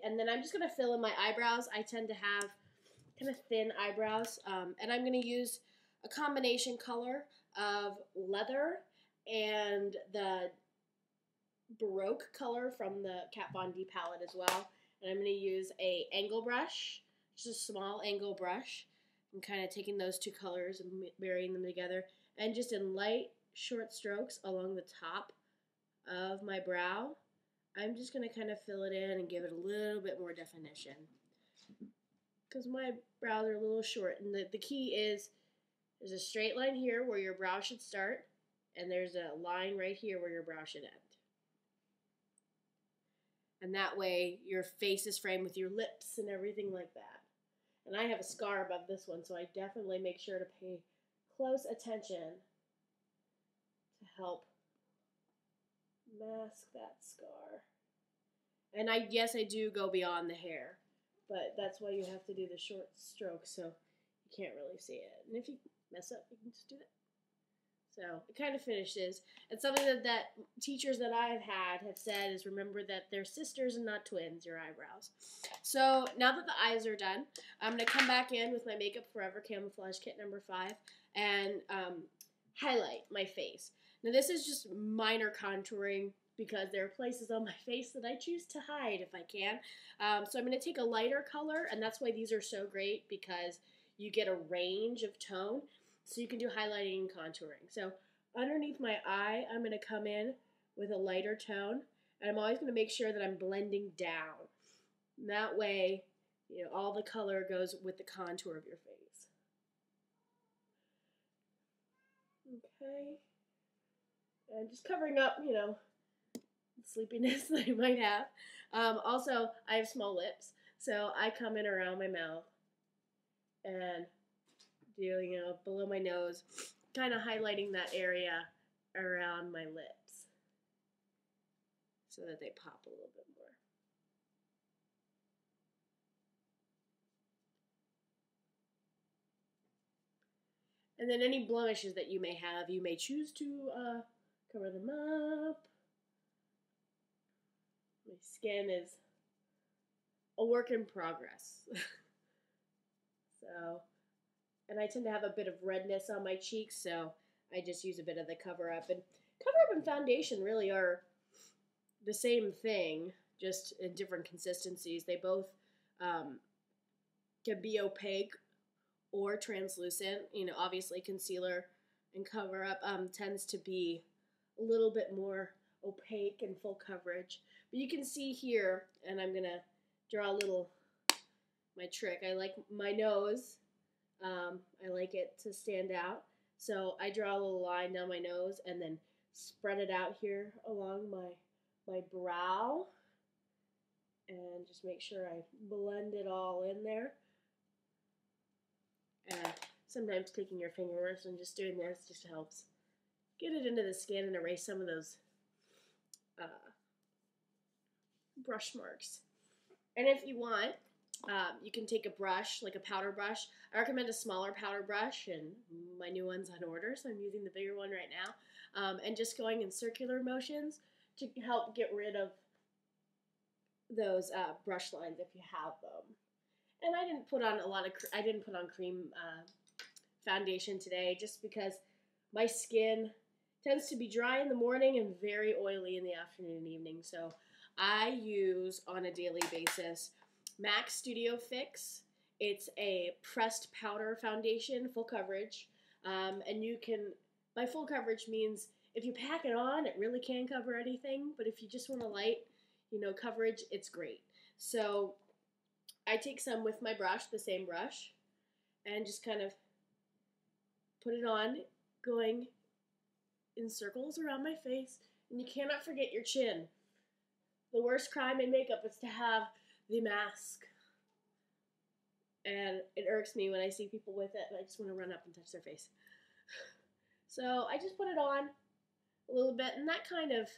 and then I'm just going to fill in my eyebrows. I tend to have kind of thin eyebrows, and I'm going to use a combination color of leather and the Baroque color from the Kat Von D palette as well. And I'm going to use a angle brush, just a small angle brush. I'm kind of taking those two colors and marrying them together, and just in light, short strokes along the top of my brow, I'm just going to kind of fill it in and give it a little bit more definition. Because my brows are a little short, and the key is there's a straight line here where your brow should start, and there's a line right here where your brow should end. And that way your face is framed with your lips and everything like that. And I have a scar above this one, so I definitely make sure to pay close attention to help mask that scar. And yes, I do go beyond the hair, but that's why you have to do the short strokes, so you can't really see it. And if you mess up, you can just do that. So it kind of finishes. And something that teachers that I've had have said is, remember that they're sisters and not twins, your eyebrows. So now that the eyes are done, I'm going to come back in with my Makeup Forever Camouflage Kit number 5 and highlight my face. Now this is just minor contouring because there are places on my face that I choose to hide if I can. So I'm going to take a lighter color, and that's why these are so great, because you get a range of tone. So you can do highlighting and contouring. So underneath my eye, I'm going to come in with a lighter tone, and I'm always going to make sure that I'm blending down. And that way, all the color goes with the contour of your face. Okay. And just covering up, the sleepiness that you might have. Also, I have small lips, so I come in around my mouth and do, below my nose, kind of highlighting that area around my lips so that they pop a little bit more. And then any blemishes that you may have, you may choose to cover them up. My skin is a work in progress. And I tend to have a bit of redness on my cheeks, so I just use a bit of the cover-up. And cover-up and foundation really are the same thing, just in different consistencies. They both can be opaque or translucent. Obviously concealer and cover-up tends to be a little bit more opaque and full coverage. But you can see here, and I'm going to draw my trick. I like my nose. I like it to stand out, so I draw a little line down my nose and then spread it out here along my brow, and just make sure I blend it all in there. And sometimes taking your fingers and just doing this just helps get it into the skin and erase some of those brush marks. And if you want, you can take a brush, like a powder brush. I recommend a smaller powder brush, and my new one's on order, so I'm using the bigger one right now. And just going in circular motions to help get rid of those brush lines if you have them. And I didn't put on cream foundation today, just because my skin tends to be dry in the morning and very oily in the afternoon and evening. So I use, on a daily basis, MAC Studio Fix. It's a pressed powder foundation, full coverage, and you can, by full coverage means if you pack it on, it really can cover anything, but if you just want a light, coverage, it's great. So I take some with my brush, the same brush, and just kind of put it on, going in circles around my face, and you cannot forget your chin. The worst crime in makeup is to have the mask, and it irks me when I see people with it, and I just want to run up and touch their face. So I just put it on a little bit, and that kind of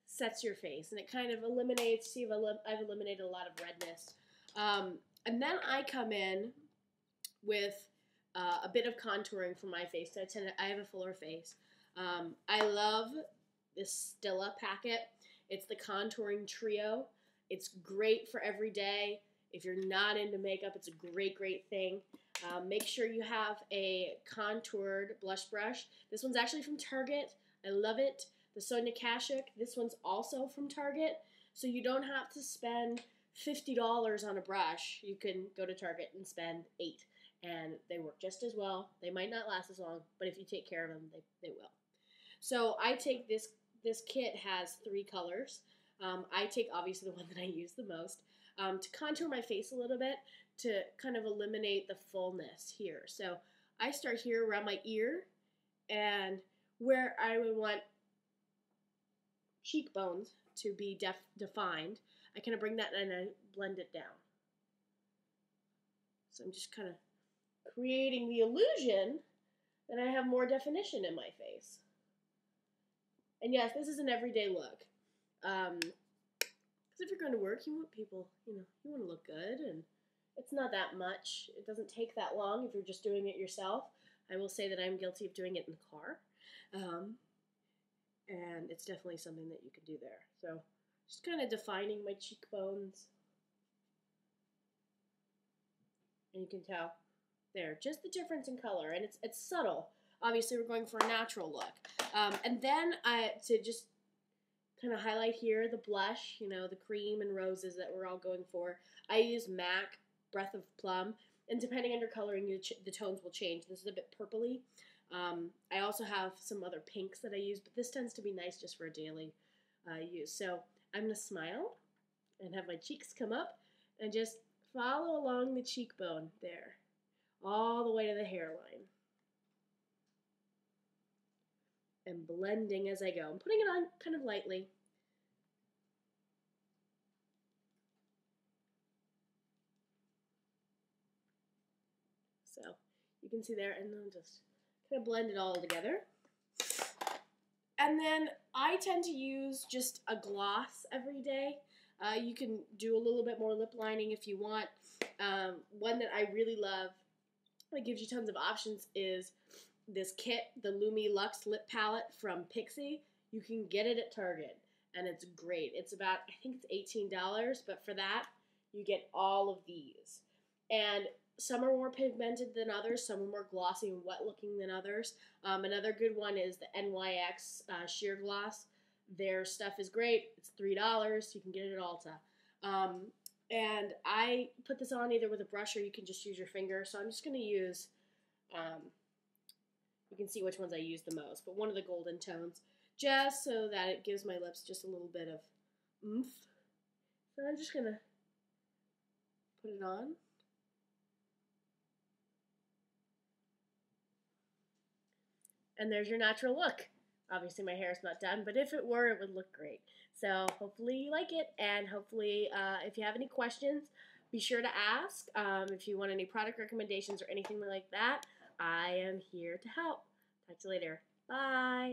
sets your face, and it kind of eliminates, see, I've eliminated a lot of redness. And then I come in with a bit of contouring for my face. I have a fuller face. I love this Stila packet. It's the Contouring Trio, It's great for every day. If you're not into makeup, it's a great, great thing. Make sure you have a contoured blush brush. This one's actually from Target. I love it. The Sonia Kashuk. This one's also from Target. So you don't have to spend $50 on a brush. You can go to Target and spend $8, and they work just as well. They might not last as long, but if you take care of them, they will. So I take this kit has 3 colors. I take obviously the one that I use the most to contour my face a little bit to kind of eliminate the fullness here. So I start here around my ear and where I would want cheekbones to be defined. I kind of bring that and I blend it down. So I'm just kind of creating the illusion that I have more definition in my face. And yes, this is an everyday look. Because if you're going to work, you want people, you want to look good, and it's not that much. It doesn't take that long if you're just doing it yourself. I will say that I'm guilty of doing it in the car. And it's definitely something that you can do there. So just kind of defining my cheekbones. And you can tell there, just the difference in color, and it's subtle. Obviously, we're going for a natural look. And then to just kind of highlight here the blush, the cream and roses that we're all going for. I use MAC Breath of Plum, and depending on your coloring, the tones will change. This is a bit purpley. I also have some other pinks that I use, but this tends to be nice just for a daily use. So I'm going to smile and have my cheeks come up and just follow along the cheekbone there, all the way to the hairline. And blending as I go. I'm putting it on kind of lightly. So you can see there, and then just kind of blend it all together. And then I tend to use just a gloss every day. You can do a little bit more lip lining if you want. One that I really love that gives you tons of options is this kit, the Lumi Luxe Lip Palette from Pixi. You can get it at Target, and it's great. It's about, I think it's $18, but for that, you get all of these. And some are more pigmented than others. Some are more glossy and wet-looking than others. Another good one is the NYX Sheer Gloss. Their stuff is great. It's $3. You can get it at Ulta. And I put this on either with a brush or you can just use your finger. So I'm just going to use... you can see which ones I use the most, but one of the golden tones, just so that it gives my lips just a little bit of oomph. So I'm just going to put it on. And there's your natural look. Obviously my hair is not done, but if it were, it would look great. So hopefully you like it, and hopefully if you have any questions, be sure to ask. If you want any product recommendations or anything like that, I am here to help. Talk to you later. Bye.